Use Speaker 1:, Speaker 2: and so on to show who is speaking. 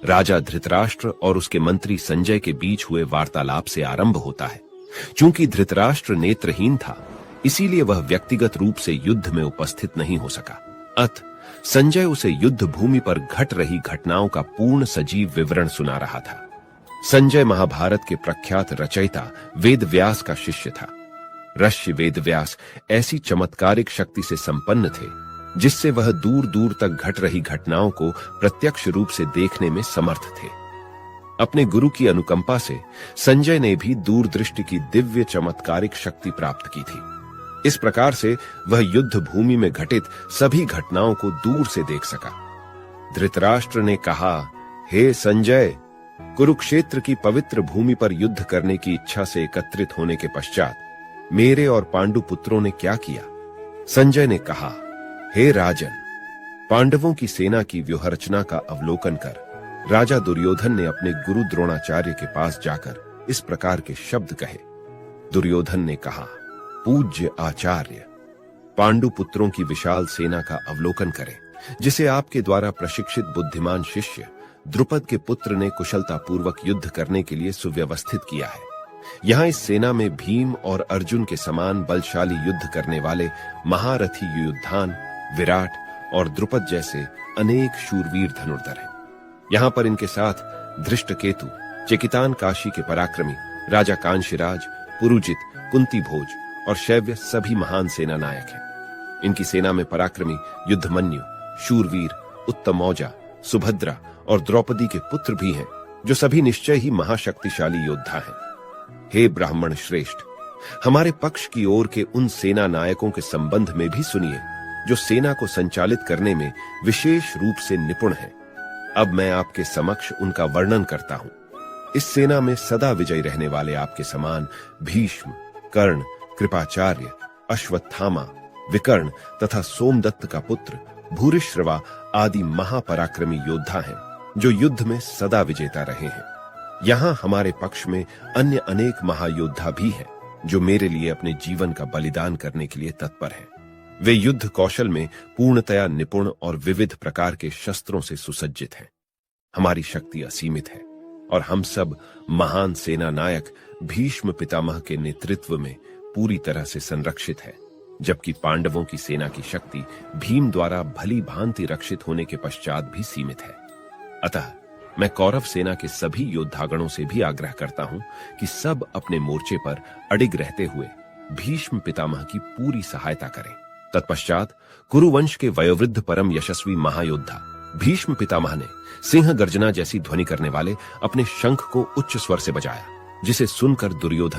Speaker 1: राजा धृतराष्ट्र और उसके मंत्री संजय के बीच हुए वार्तालाप से आरंभ होता है। चूंकि धृतराष्ट्र नेत्रहीन था, इसीलिए वह व्यक्तिगत रूप से युद्ध में उपस्थित नहीं हो सका। अतः संजय उसे युद्ध भूमि पर घट रही घटनाओं का पूर्ण सजीव विवरण सुना रहा था। संजय महाभारत के प्रख्यात रचयिता वेदव्यास का शिष्य था। ऋषि वेदव्यास ऐसी चमत्कारिक शक्ति से संपन्न थे जिससे वह दूर दूर तक घट रही घटनाओं को प्रत्यक्ष रूप से देखने में समर्थ थे। अपने गुरु की अनुकंपा से संजय ने भी दूरदृष्टि की दिव्य चमत्कारिक शक्ति प्राप्त की थी। इस प्रकार से वह युद्ध भूमि में घटित सभी घटनाओं को दूर से देख सका। धृतराष्ट्र ने कहा, हे संजय, कुरुक्षेत्र की पवित्र भूमि पर युद्ध करने की इच्छा से एकत्रित होने के पश्चात मेरे और पांडु पुत्रों ने क्या किया? संजय ने कहा, हे राजन, पांडवों की सेना की व्यूहरचना का अवलोकन कर राजा दुर्योधन ने अपने गुरु द्रोणाचार्य के पास जाकर इस प्रकार के शब्द कहे। दुर्योधन ने कहा, पूज्य आचार्य, पांडु पुत्रों की विशाल सेना का अवलोकन करें, जिसे आपके द्वारा प्रशिक्षित बुद्धिमान शिष्य द्रुपद के पुत्र ने कुशलतापूर्वक युद्ध करने के लिए सुव्यवस्थित किया है। यहाँ इस सेना में भीम और अर्जुन के समान बलशाली युद्ध करने वाले महारथी युयुधान, विराट और द्रुपद जैसे अनेक शूरवीर धनुर्धर हैं। यहाँ पर इनके साथ धृष्टकेतु, चेकितान काशी के पराक्रमी, राजा कांशीराज, पुरुजित, कुंती भोज और शैव्य सभी महान सेना नायक हैं। इनकी सेना में पराक्रमी युद्धमन्यु, शूरवीर, उत्तमौजा, सुभद्रा और द्रौपदी के पुत्र भी हैं, जो सभी निश्चय ही महाशक्तिशाली योद्धा हैं। हे ब्राह्मण श्रेष्ठ, हमारे पक्ष की ओर के उन सेना नायकों के संबंध में भी सुनिए, जो सेना को संचालित करने में विशेष रूप से निपुण हैं। अब मैं आपके समक्ष उनका वर्णन करता हूं। इस सेना में सदा विजयी रहने वाले आपके समान भीष्म, कर्ण, कृपाचार्य, अश्वत्थामा, विकर्ण तथा सोमदत्त का पुत्र भूरिश्रवा आदि महापराक्रमी योद्धा हैं, जो युद्ध में सदा विजेता रहे हैं। यहाँ हमारे पक्ष में अन्य अनेक महायोद्धा भी हैं, जो मेरे लिए अपने जीवन का बलिदान करने के लिए तत्पर हैं। वे युद्ध कौशल में पूर्णतया निपुण और विविध प्रकार के शस्त्रों से सुसज्जित हैं। हमारी शक्ति असीमित है और हम सब महान सेना नायक भीष्म पितामह के नेतृत्व में पूरी तरह से संरक्षित है, जबकि पांडवों की सेना की शक्ति भीम द्वारा भली भांति रक्षित होने के पश्चात भी सीमित है। अतः मैं कौरव सेना के सभी योद्धागणों से भी आग्रह करता हूं कि सब अपने मोर्चे पर अडिग रहते हुए भीष्म पितामह की पूरी सहायता करें। तत्पश्चात कुरुवंश के वयोवृद्ध परम यशस्वी महायोद्धा भीष्म पितामह ने सिंह गर्जना जैसी ध्वनि करने वाले अपने शंख को उच्च स्वर से बजाया, जिसे सुनकर दुर्योधन